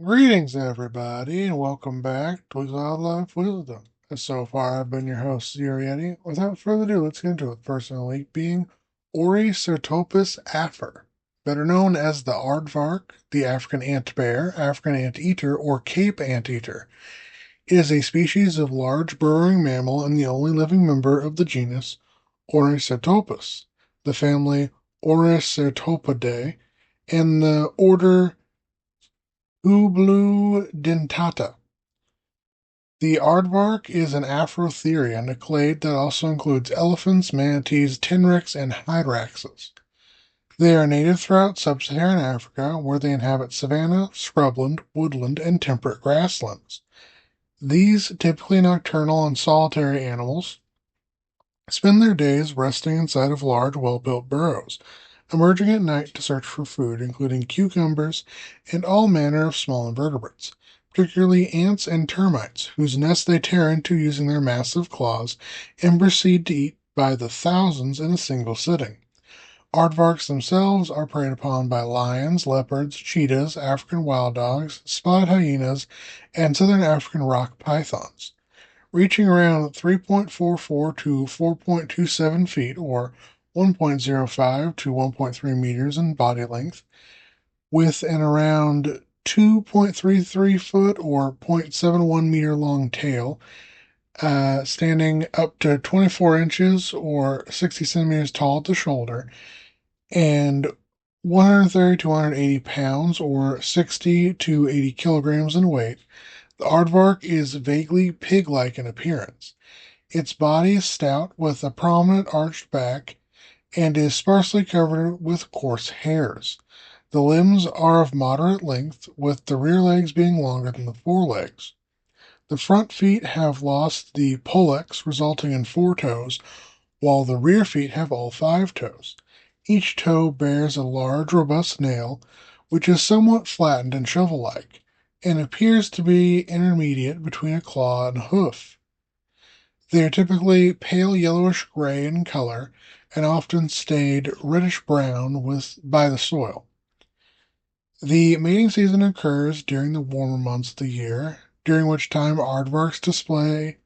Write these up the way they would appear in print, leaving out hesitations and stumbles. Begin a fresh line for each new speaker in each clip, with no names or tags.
Greetings, everybody, and welcome back to Wildlife Wisdom. So far, I've been your host, Yeti. Without further ado, let's get into it. First in the week being Oricertopus afer, better known as the aardvark, the African ant bear, African anteater, or Cape anteater. It is a species of large burrowing mammal and the only living member of the genus Oricertopus, the family Oricertopidae, and the order Dentata. The aardvark is an Afrotherian, a clade that also includes elephants, manatees, tenrecs, and hyraxes. They are native throughout sub-Saharan Africa, where they inhabit savanna, scrubland, woodland, and temperate grasslands. These typically nocturnal and solitary animals spend their days resting inside of large, well-built burrows, emerging at night to search for food, including cucumbers and all manner of small invertebrates, particularly ants and termites, whose nests they tear into using their massive claws and proceed to eat by the thousands in a single sitting. Aardvarks themselves are preyed upon by lions, leopards, cheetahs, African wild dogs, spotted hyenas, and southern African rock pythons, reaching around 3.44 to 4.27 feet or 1.05 to 1.3 meters in body length, with an around 2.33 foot or zero point 0.71 meter long tail, standing up to 24 inches or 60 centimeters tall at the shoulder, and 130 to 180 pounds or 60 to 80 kilograms in weight. The aardvark is vaguely pig-like in appearance. Its body is stout with a prominent arched back and is sparsely covered with coarse hairs. The limbs are of moderate length, with the rear legs being longer than the forelegs. The front feet have lost the pollex, resulting in 4 toes, while the rear feet have all 5 toes. Each toe bears a large, robust nail, which is somewhat flattened and shovel-like, and appears to be intermediate between a claw and a hoof. They are typically pale yellowish gray in color and often stained reddish brown by the soil. The mating season occurs during the warmer months of the year, during which time aardvarks display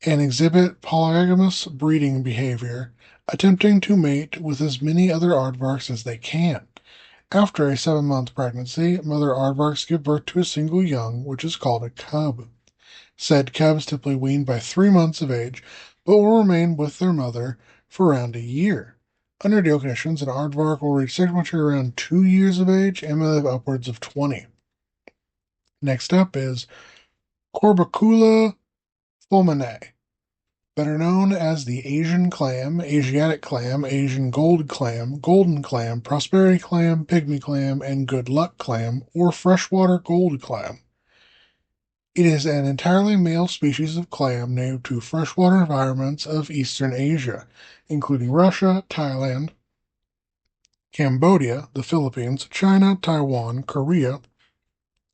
and exhibit polygamous breeding behavior, attempting to mate with as many other aardvarks as they can. After a 7-month pregnancy, mother aardvarks give birth to a single young, which is called a cub. Said cubs typically wean by 3 months of age, but will remain with their mother for around a year. Under ideal conditions, an aardvark will reach sexual maturity around 2 years of age and may live upwards of 20. Next up is Corbicula fulminae, better known as the Asian clam, Asiatic clam, Asian gold clam, golden clam, prosperity clam, pygmy clam, and good luck clam, or freshwater gold clam. It is an entirely male species of clam native to freshwater environments of Eastern Asia, including Russia, Thailand, Cambodia, the Philippines, China, Taiwan, Korea,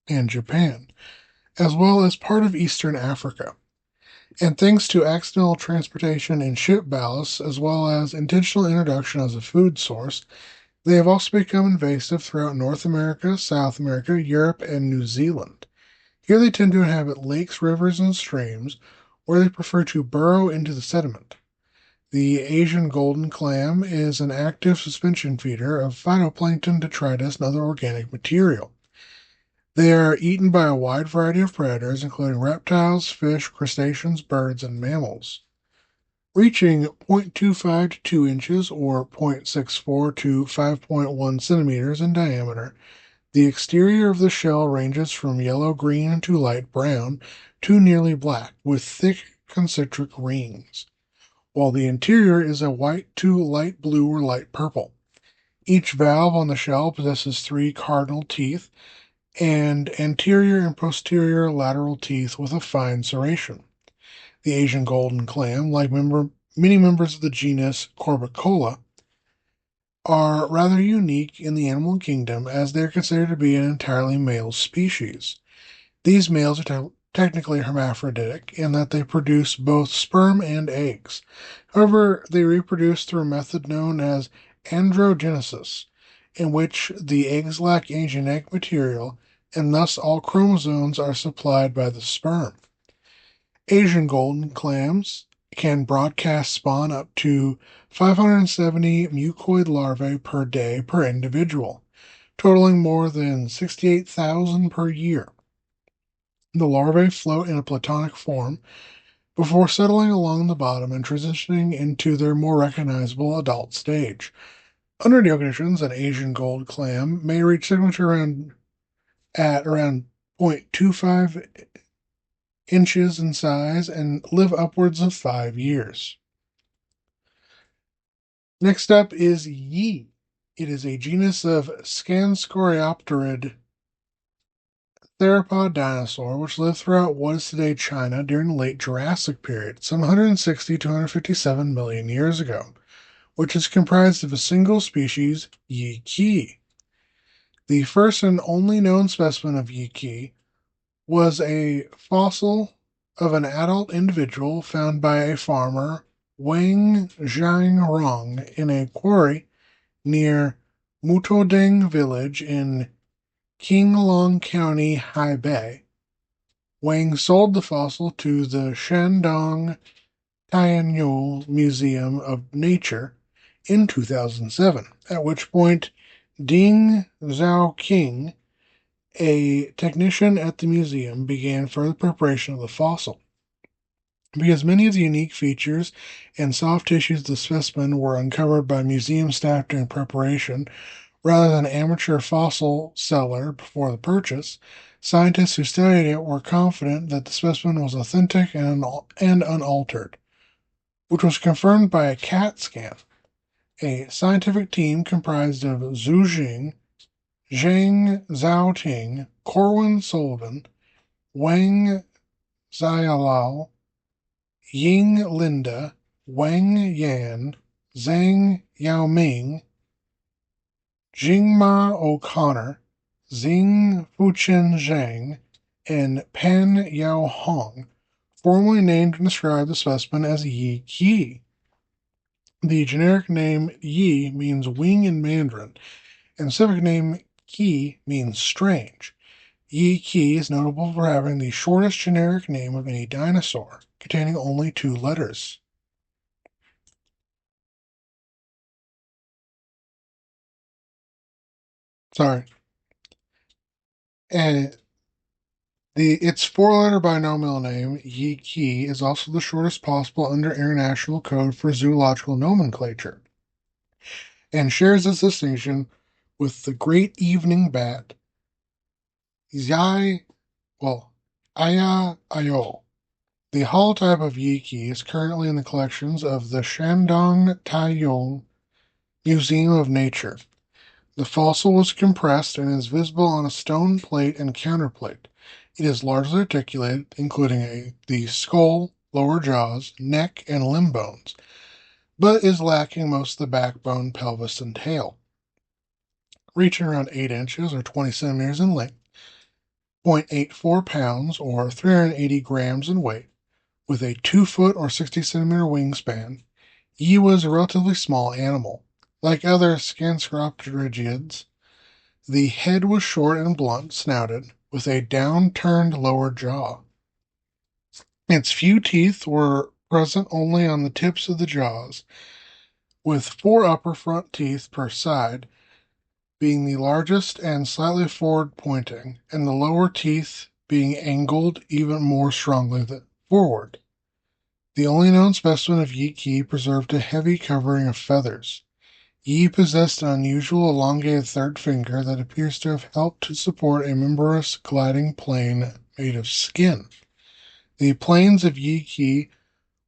and Japan, as well as part of Eastern Africa. And thanks to accidental transportation in ship ballast, as well as intentional introduction as a food source, they have also become invasive throughout North America, South America, Europe, and New Zealand. Here they tend to inhabit lakes, rivers, and streams, where they prefer to burrow into the sediment. The Asian golden clam is an active suspension feeder of phytoplankton, detritus, and other organic material. They are eaten by a wide variety of predators, including reptiles, fish, crustaceans, birds, and mammals. Reaching 0.25 to 2 inches or 0.64 to 5.1 centimeters in diameter, the exterior of the shell ranges from yellow-green to light brown to nearly black, with thick concentric rings, while the interior is a white to light blue or light purple. Each valve on the shell possesses 3 cardinal teeth and anterior and posterior lateral teeth with a fine serration. The Asian golden clam, like many members of the genus Corbicola, are rather unique in the animal kingdom as they are considered to be an entirely male species. These males are technically hermaphroditic in that they produce both sperm and eggs. However, they reproduce through a method known as androgenesis, in which the eggs lack genetic material and thus all chromosomes are supplied by the sperm. Asian golden clams can broadcast spawn up to 570 mucoid larvae per day per individual, totaling more than 68,000 per year. The larvae float in a platonic form before settling along the bottom and transitioning into their more recognizable adult stage. Under ideal conditions, an Asian gold clam may reach temperature at around 0.25 inches in size and live upwards of 5 years. Next up is Yi. It is a genus of Scanscoriopterid theropod dinosaur which lived throughout what is today China during the late Jurassic period, some 160 to 157 million years ago, which is comprised of a single species, Yi Qi. The first and only known specimen of Yi Qi was a fossil of an adult individual found by a farmer, Wang Zhangrong, in a quarry near Mutoding village in Qinglong County, Hebei. Wang sold the fossil to the Shandong Tianyou Museum of Nature in 2007, at which point Ding Zhaoqing, a technician at the museum, began further preparation of the fossil. Because many of the unique features and soft tissues of the specimen were uncovered by museum staff during preparation, rather than an amateur fossil seller before the purchase, scientists who studied it were confident that the specimen was authentic and unaltered, which was confirmed by a CAT scan. A scientific team comprised of Zhu Jing, Zhang Zhaoting, Corwin Sullivan, Wang Xiaolao, Ying Linda, Wang Yan, Zhang Yaoming, Jingma O'Connor, Xing Fuchen Zhang, and Pan Yao Hong formally named and described the specimen as Yi Qi. The generic name Yi means wing in Mandarin, and the specific name Qi means strange. Yi Qi is notable for having the shortest generic name of any dinosaur, containing only 2 letters. Sorry. And its 4-letter binomial name, Yi Qi, is also the shortest possible under International Code for Zoological Nomenclature, and shares this distinction with the great evening bat, Aya Ayo. The holotype of Yi Qi is currently in the collections of the Shandong Taiyong Museum of Nature. The fossil was compressed and is visible on a stone plate and counterplate. It is largely articulated, including the skull, lower jaws, neck, and limb bones, but is lacking most of the backbone, pelvis, and tail. Reaching around 8 inches or 20 centimeters in length, 0.84 pounds or 380 grams in weight, with a 2-foot or 60-centimeter wingspan, Yi was a relatively small animal. Like other Scanscropterigids, the head was short and blunt snouted, with a down-turned lower jaw. Its few teeth were present only on the tips of the jaws, with 4 upper front teeth per side, being the largest and slightly forward-pointing, and the lower teeth being angled even more strongly forward. The only known specimen of Yi Qi preserved a heavy covering of feathers. Yi possessed an unusual elongated third finger that appears to have helped to support a membranous gliding plane made of skin. The planes of Yi Qi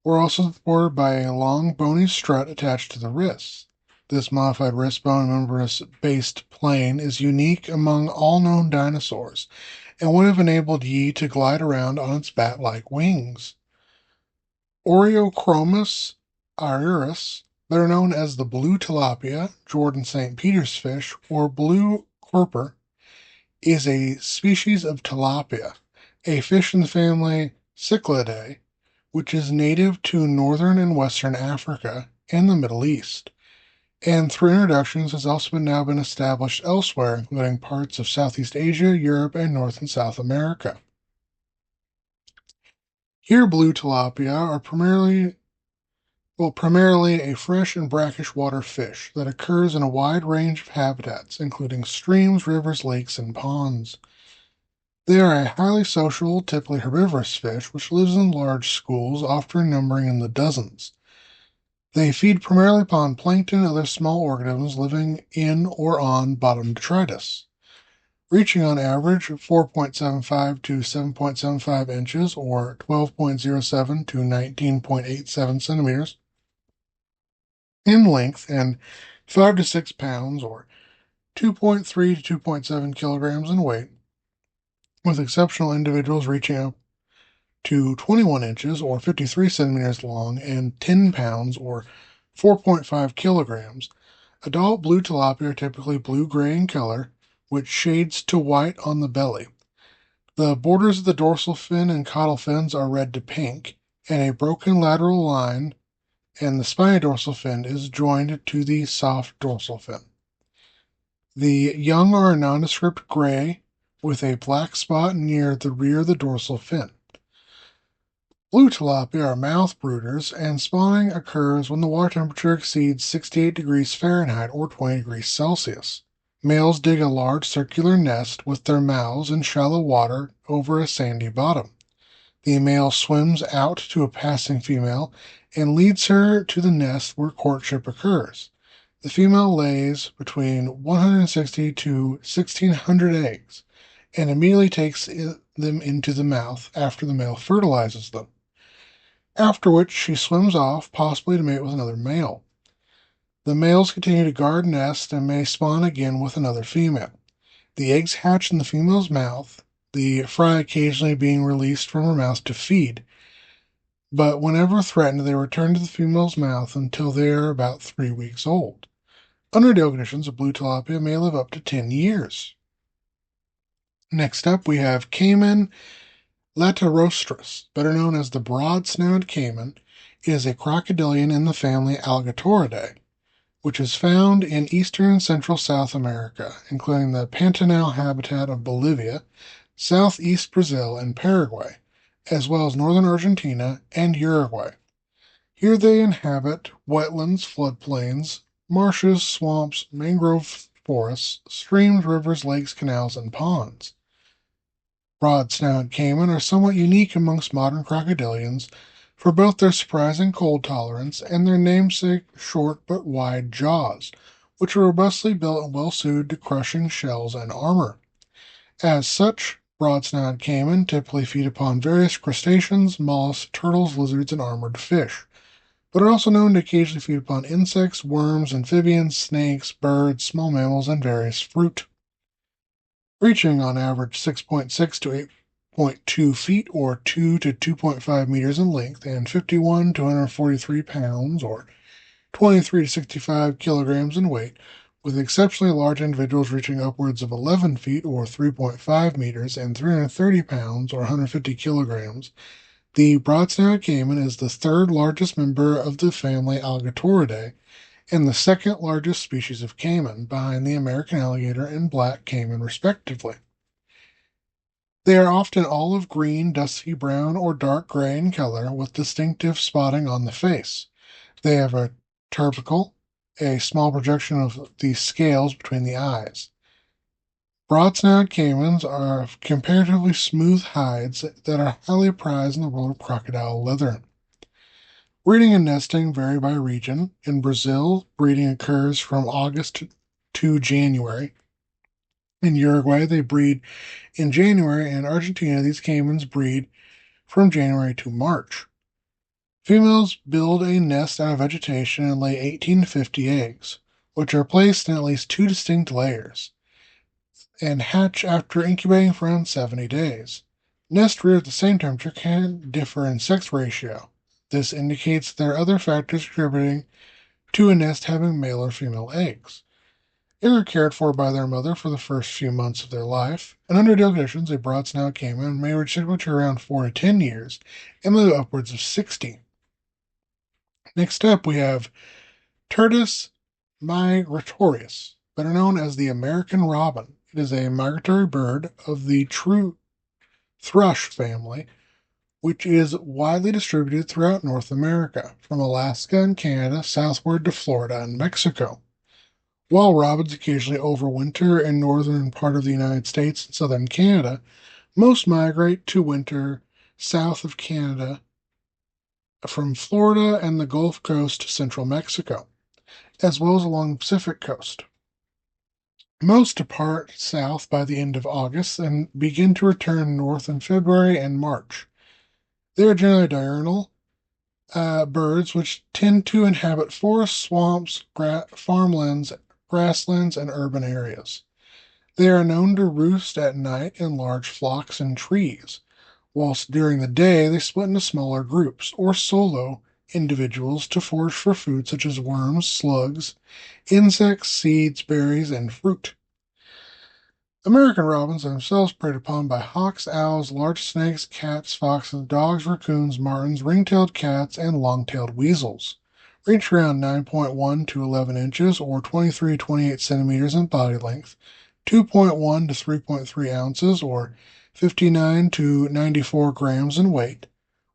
were also supported by a long bony strut attached to the wrists. This modified wrist bone and membranous-based plane is unique among all known dinosaurs, and would have enabled Yi to glide around on its bat-like wings. Oreochromis aurus, better known as the blue tilapia, Jordan St. Peter's fish, or blue croaker, is a species of tilapia, a fish in the family Cichlidae, which is native to northern and western Africa and the Middle East. and through introductions has also now been established elsewhere, including parts of Southeast Asia, Europe, and North and South America. Here, blue tilapia are primarily a fresh and brackish water fish that occurs in a wide range of habitats, including streams, rivers, lakes, and ponds. They are a highly social, typically herbivorous fish, which lives in large schools, often numbering in the dozens. They feed primarily upon plankton and other small organisms living in or on bottom detritus, reaching on average 4.75 to 7.75 inches or 12.07 to 19.87 centimeters in length and 5 to 6 pounds or 2.3 to 2.7 kilograms in weight, with exceptional individuals reaching up to 21 inches or 53 centimeters long and 10 pounds or 4.5 kilograms. Adult blue tilapia are typically blue-gray in color, which shades to white on the belly. The borders of the dorsal fin and caudal fins are red to pink, and a broken lateral line and the spiny dorsal fin is joined to the soft dorsal fin. The young are a nondescript gray with a black spot near the rear of the dorsal fin. Blue tilapia are mouth brooders, and spawning occurs when the water temperature exceeds 68 degrees Fahrenheit or 20 degrees Celsius. Males dig a large circular nest with their mouths in shallow water over a sandy bottom. The male swims out to a passing female and leads her to the nest where courtship occurs. The female lays between 160 to 1,600 eggs and immediately takes them into the mouth after the male fertilizes them, after which she swims off, possibly to mate with another male. The males continue to guard nests and may spawn again with another female. The eggs hatch in the female's mouth, the fry occasionally being released from her mouth to feed, but whenever threatened, they return to the female's mouth until they are about 3 weeks old. Under ideal conditions, a blue tilapia may live up to 10 years. Next up, we have Caiman laterostris, better known as the broad-snouted caiman. It is a crocodilian in the family Alligatoridae, which is found in eastern and central South America, including the Pantanal habitat of Bolivia, southeast Brazil, and Paraguay, as well as northern Argentina and Uruguay. Here they inhabit wetlands, floodplains, marshes, swamps, mangrove forests, streams, rivers, lakes, canals, and ponds. Broad-snouted caiman are somewhat unique amongst modern crocodilians for both their surprising cold tolerance and their namesake short but wide jaws, which are robustly built and well suited to crushing shells and armor. As such, broad-snouted caiman typically feed upon various crustaceans, mollusks, turtles, lizards, and armored fish, but are also known to occasionally feed upon insects, worms, amphibians, snakes, birds, small mammals, and various fruit. Reaching on average 6.6 to 8.2 feet or 2 to 2.5 meters in length and 51 to 143 pounds or 23 to 65 kilograms in weight, with exceptionally large individuals reaching upwards of 11 feet or 3.5 meters and 330 pounds or 150 kilograms. The broad-snouted caiman is the third largest member of the family Alligatoridae and the second largest species of caiman, behind the American alligator and black caiman, respectively. They are often olive green, dusky brown, or dark gray in color, with distinctive spotting on the face. They have a tubercle, a small projection of the scales between the eyes. Broad-snouted caimans are of comparatively smooth hides that are highly prized in the world of crocodile leather. Breeding and nesting vary by region. In Brazil, breeding occurs from August to January. In Uruguay, they breed in January, and in Argentina, these caimans breed from January to March. Females build a nest out of vegetation and lay 18 to 50 eggs, which are placed in at least 2 distinct layers, and hatch after incubating for around 70 days. Nest rear at the same temperature can differ in sex ratio. This indicates there are other factors contributing to a nest having male or female eggs. They are cared for by their mother for the first few months of their life, and under ideal conditions, a broad-snouted caiman may reach to around 4 to 10 years and live upwards of 60. Next up, we have Turdus migratorius, better known as the American robin. It is a migratory bird of the true thrush family, which is widely distributed throughout North America, from Alaska and Canada southward to Florida and Mexico. While robins occasionally overwinter in northern part of the United States and southern Canada, most migrate to winter south of Canada from Florida and the Gulf Coast to central Mexico, as well as along the Pacific coast. Most depart south by the end of August and begin to return north in February and March. They are generally diurnal birds which tend to inhabit forests, swamps, farmlands, grasslands, and urban areas. They are known to roost at night in large flocks in trees, whilst during the day they split into smaller groups or solo individuals to forage for food such as worms, slugs, insects, seeds, berries, and fruit. American robins are themselves preyed upon by hawks, owls, large snakes, cats, foxes, dogs, raccoons, martins, ring-tailed cats, and long-tailed weasels. Reach around 9.1 to 11 inches or 23 to 28 centimeters in body length, 2.1 to 3.3 ounces or 59 to 94 grams in weight,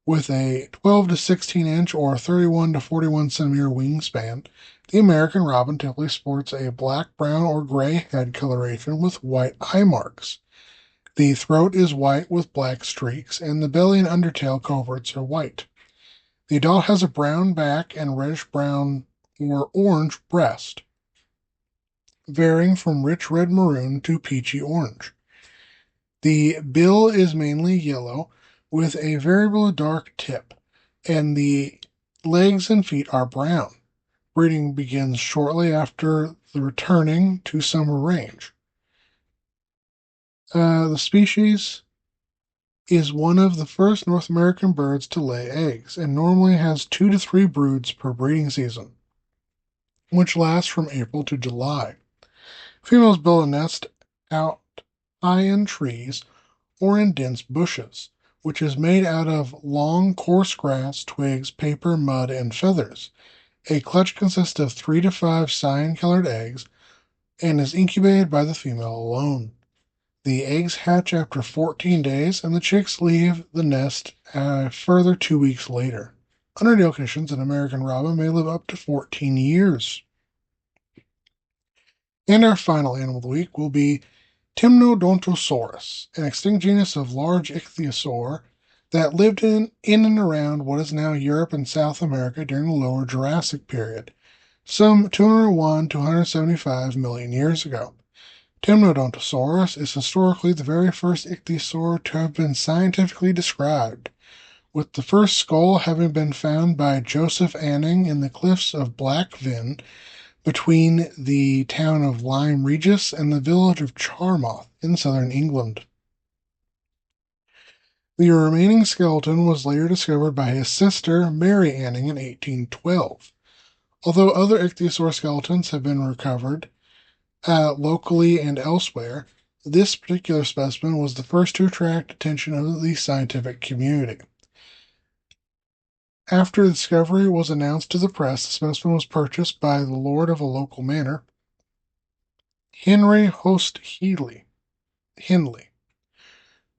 with a 12 to 16 inch or 31 to 41 centimeter wingspan. The American robin typically sports a black, brown, or gray head coloration with white eye marks. The throat is white with black streaks, and the belly and undertail coverts are white. The adult has a brown back and reddish brown or orange breast, varying from rich red maroon to peachy orange. The bill is mainly yellow with a variable dark tip, and the legs and feet are brown. Breeding begins shortly after the returning to summer range. The species is one of the first North American birds to lay eggs and normally has 2 to 3 broods per breeding season, which lasts from April to July. Females build a nest out high in trees or in dense bushes, which is made out of long, coarse grass, twigs, paper, mud, and feathers. A clutch consists of 3 to 5 cyan-colored eggs and is incubated by the female alone. The eggs hatch after 14 days, and the chicks leave the nest a further 2 weeks later. Under ideal conditions, an American robin may live up to 14 years. And our final animal of the week will be Temnodontosaurus, an extinct genus of large ichthyosaur that lived in and around what is now Europe and South America during the Lower Jurassic period, some 201 to 175 million years ago. Temnodontosaurus is historically the very first ichthyosaur to have been scientifically described, with the first skull having been found by Joseph Anning in the cliffs of Blackvin between the town of Lyme Regis and the village of Charmouth in southern England. The remaining skeleton was later discovered by his sister, Mary Anning, in 1812. Although other ichthyosaur skeletons have been recovered locally and elsewhere, this particular specimen was the first to attract attention of the scientific community. After the discovery was announced to the press, the specimen was purchased by the lord of a local manor, Henry Host Hindley,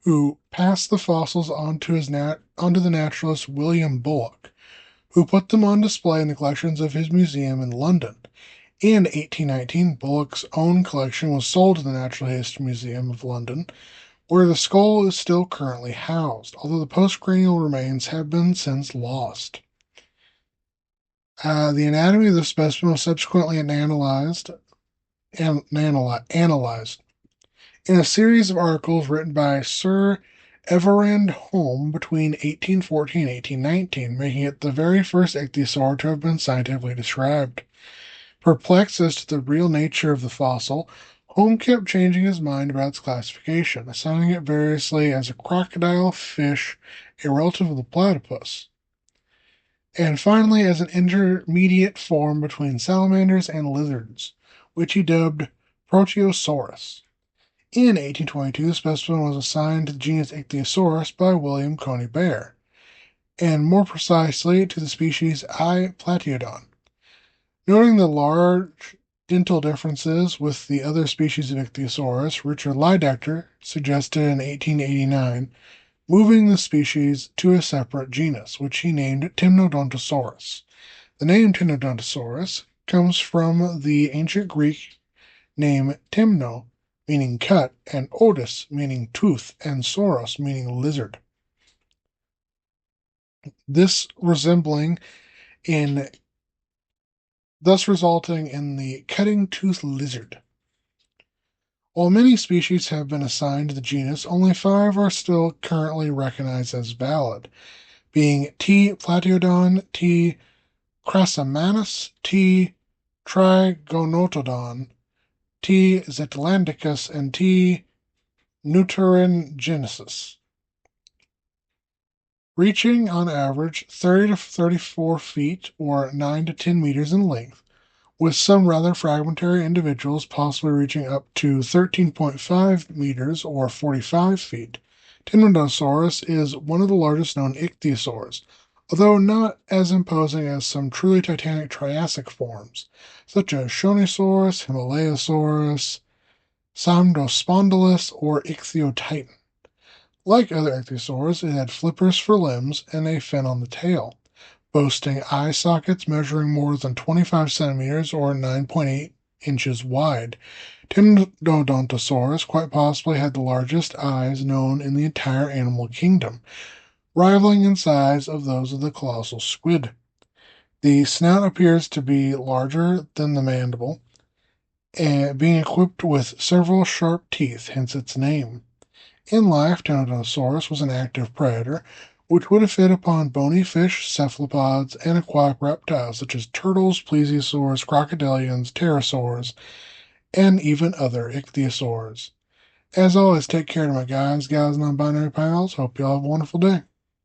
who passed the fossils onto the naturalist William Bullock, who put them on display in the collections of his museum in London. In 1819, Bullock's own collection was sold to the Natural History Museum of London, where the skull is still currently housed, although the postcranial remains have been since lost. The anatomy of the specimen was subsequently analyzed in a series of articles written by Sir Everard Home between 1814 and 1819, making it the very first ichthyosaur to have been scientifically described. Perplexed as to the real nature of the fossil, Home kept changing his mind about its classification, assigning it variously as a crocodile, fish, a relative of the platypus, and finally as an intermediate form between salamanders and lizards, which he dubbed Proteosaurus. In 1822, the specimen was assigned to the genus Ichthyosaurus by William Coney Barre, and more precisely to the species I. platyodon. Noting the large dental differences with the other species of Ichthyosaurus, Richard Leidector suggested in 1889 moving the species to a separate genus, which he named Temnodontosaurus. The name Temnodontosaurus comes from the ancient Greek name temno, meaning cut, and odus, meaning tooth, and sauros, meaning lizard. This resembling in thus resulting in the cutting tooth lizard. While many species have been assigned to the genus, only 5 are still currently recognized as valid, being T. plateodon, T. crassamanus, T. trigonotodon, T. zetlandicus, and T. nuterengenesis, reaching on average 30 to 34 feet or 9 to 10 meters in length, with some rather fragmentary individuals possibly reaching up to 13.5 meters or 45 feet. Temnodontosaurus is one of the largest known ichthyosaurs, although not as imposing as some truly titanic Triassic forms, such as Shonisaurus, Himalayasaurus, Samdospondylus, or Ichthyotitan. Like other ichthyosaurs, it had flippers for limbs and a fin on the tail, boasting eye sockets measuring more than 25 centimeters or 9.8 inches wide. Temnodontosaurus quite possibly had the largest eyes known in the entire animal kingdom, rivaling in size of those of the colossal squid. The snout appears to be larger than the mandible, and being equipped with several sharp teeth, hence its name. In life, Temnodontosaurus was an active predator, which would have fed upon bony fish, cephalopods, and aquatic reptiles such as turtles, plesiosaurs, crocodilians, pterosaurs, and even other ichthyosaurs. As always, take care of my guys, gals, non-binary pals. Hope you all have a wonderful day.